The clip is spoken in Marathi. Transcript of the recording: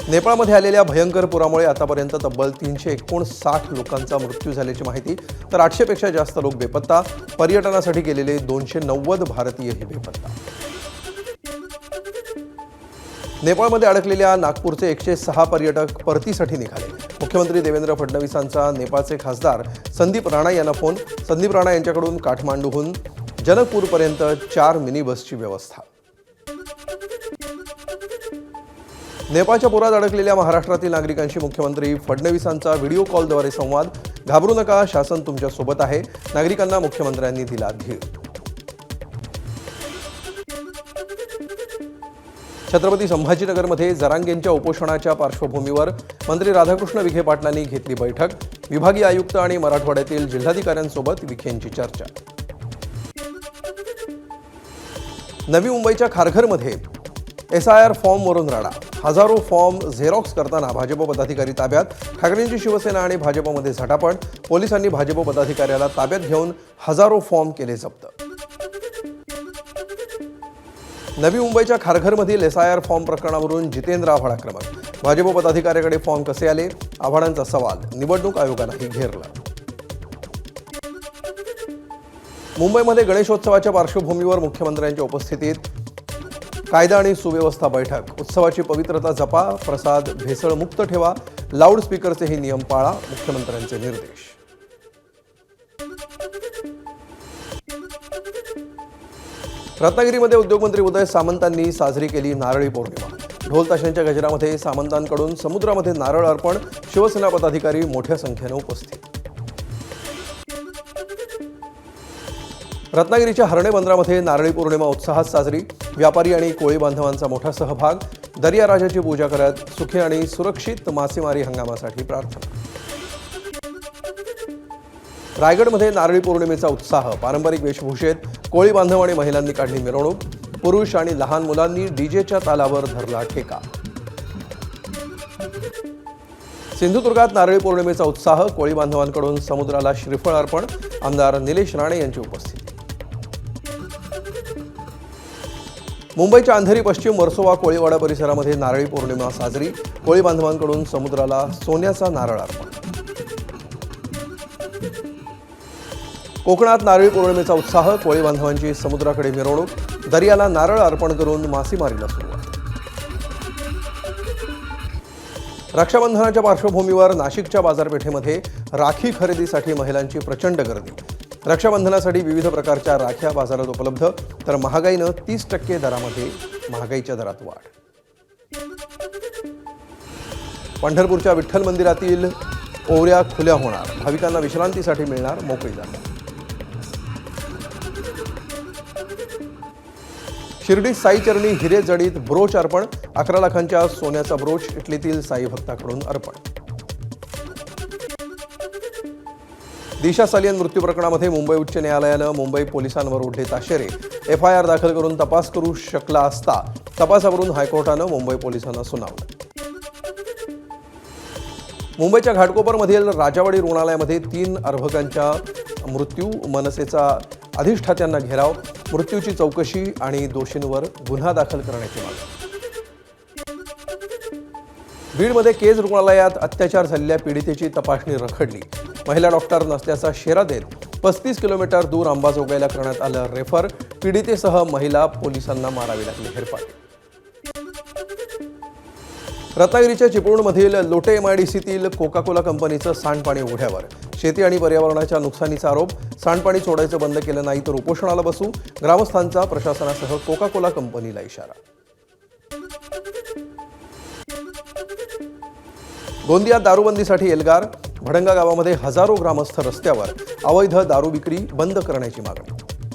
नेपाळमध्ये आलेल्या भयंकर पुरामुळे आतापर्यंत तब्बल 359 लोकांचा मृत्यू झाल्याची माहिती, तर 800 पेक्षा जास्त लोक बेपत्ता. पर्यटनासाठी गेलेले 290 भारतीयही बेपत्ता. नेपाळमध्ये अडकलेल्या नागपूरचे 106 पर्यटक परतीसाठी निघाले. मुख्यमंत्री देवेंद्र फडणवीसांचा नेपाळचे खासदार संदीप राणा यांना फोन. संदीप राणा यांच्याकडून काठमांडूहून जनकपूरपर्यंत 4 मिनी बसची व्यवस्था. नेपाळच्या पुरात अडकलेल्या महाराष्ट्रातील नागरिकांशी मुख्यमंत्री फडणवीसांचा व्हिडिओ कॉलद्वारे संवाद. घाबरू नका, शासन तुमच्या सोबत आहे, नागरिकांना मुख्यमंत्र्यांनी दिला धीर. छत्रपती संभाजीनगरमध्ये जरांगेंच्या उपोषणाच्या पार्श्वभूमीवर मंत्री राधाकृष्ण विखे पाटलांनी घेतली बैठक. विभागीय आयुक्त आणि मराठवाड्यातील जिल्हाधिकाऱ्यांसोबत विखेंची चर्चा. नवी मुंबईच्या खारघरमध्ये SIR फॉर्मवरून राडा. हजारो फॉर्म झेरॉक्स करताना भाजप पदाधिकारी ताब्यात. ठाकरेंची शिवसेना आणि भाजपमध्ये झटापट. पोलिसांनी भाजप पदाधिकाऱ्याला ताब्यात घेऊन हजारो फॉर्म केले जप्त. नवी मुंबईच्या खारघरमधील SIR फॉर्म प्रकरणावरून जितेंद्र आव्हाड आक्रमक. भाजप पदाधिकाऱ्याकडे फॉर्म कसे आले? आव्हाडांचा सवाल. निवडणूक आयोगालाही घेरलं. मुंबईमध्ये गणेशोत्सवाच्या पार्श्वभूमीवर मुख्यमंत्र्यांच्या उपस्थितीत कायदा आणि सुव्यवस्था बैठक. उत्सवाची पवित्रता जपा, प्रसाद भेसळमुक्त ठेवा, लाऊडस्पीकरचेही नियम पाळा, मुख्यमंत्र्यांचे निर्देश. रत्नागिरीमध्ये उद्योगमंत्री उदय सामंतांनी साजरी केली नारळी पौर्णिमा. ढोल ताशांच्या गजरामध्ये सामंतांकडून समुद्रामध्ये नारळ अर्पण. शिवसेना पदाधिकारी मोठ्या संख्येने उपस्थित. रत्नागिरीच्या हर्णे बंदरामध्ये नारळी पौर्णिमा उत्साहात साजरी. व्यापारी आणि कोळी बांधवांचा मोठा सहभाग. दर्याराजाची पूजा करत सुखी आणि सुरक्षित मासेमारी हंगामासाठी प्रार्थना. रायगडमध्ये नारळी पौर्णिमेचा उत्साह. पारंपरिक वेशभूषेत कोळी बांधव आणि महिलांनी काढली मिरवणूक. पुरुष आणि लहान मुलांनी डीजेच्या तालावर धरला ठेका. सिंधुदुर्गात नारळी पौर्णिमेचा उत्साह. कोळी बांधवांकडून समुद्राला श्रीफळ अर्पण. आमदार निलेश राणे यांची उपस्थिती. मुंबईच्या अंधेरी पश्चिम वर्सोवा कोळीवाडा परिसरामध्ये नारळी पौर्णिमा साजरी. कोळी बांधवांकडून समुद्राला सोन्याचा नारळ अर्पण. कोकणात नारळी पौर्णिमेचा उत्साह. कोळी बांधवांची समुद्राकडे मिरवणूक. दर्याला नारळ अर्पण करून मासेमारीला सुरुवात. रक्षाबंधनाच्या पार्श्वभूमीवर नाशिकच्या बाजारपेठेमध्ये राखी खरेदीसाठी महिलांची प्रचंड गर्दी. रक्षाबंधनासाठी विविध प्रकारच्या राख्या बाजारात उपलब्ध, तर महागाईनं 30% दरामध्ये महागाईच्या दरात वाढ. पंढरपूरच्या विठ्ठल मंदिरातील ओवऱ्या खुल्या होणार. भाविकांना विश्रांतीसाठी मिळणार मोकळी जागा. शिर्डीत साईचरणी हिरे जडीत ब्रोच अर्पण. 11 लाखांच्या सोन्याचा ब्रोच इटलीतील साई भक्ताकडून अर्पण. दिशा सालियन मृत्यू प्रकरणामध्ये मुंबई उच्च न्यायालयानं मुंबई पोलिसांवर ओढले ताशेरे. FIR दाखल करून तपास करू शकला असता. तपासावरून हायकोर्टानं मुंबई पोलिसांना सुनावलं. मुंबईच्या घाटकोपरमधील राजावाडी रुग्णालयामध्ये 3 अर्भकांच्या मृत्यू. मनसेचा अधिष्ठात्यांना घेराव. मृत्यूची चौकशी आणि दोषींवर गुन्हा दाखल करण्याची मागणी. बीडमध्ये केज रुग्णालयात अत्याचार झालेल्या पीडितेची तपासणी रखडली. महिला डॉक्टर नसल्याचा शेरा देत 35 किलोमीटर दूर अंबाजोगाईला करण्यात आलं रेफर. पीडितेसह महिला पोलिसांना मारावी लागली हेरपाट. रत्नागिरीच्या चिपळूणमधील लोटे MIDCतील कोका कोला कंपनीचं सांडपाणी उघड्यावर. शेती आणि पर्यावरणाच्या नुकसानीचा आरोप. सांडपाणी सोडायचं बंद केलं नाही तर उपोषणाला बसू. ग्रामस्थांचा प्रशासनासह कोका कोला कंपनीला इशारा. गोंदियात दारूबंदीसाठी एल्गार. भडंगा गावामध्ये हजारो ग्रामस्थ रस्त्यावर. अवैध दारू विक्री बंद करण्याची मागणी.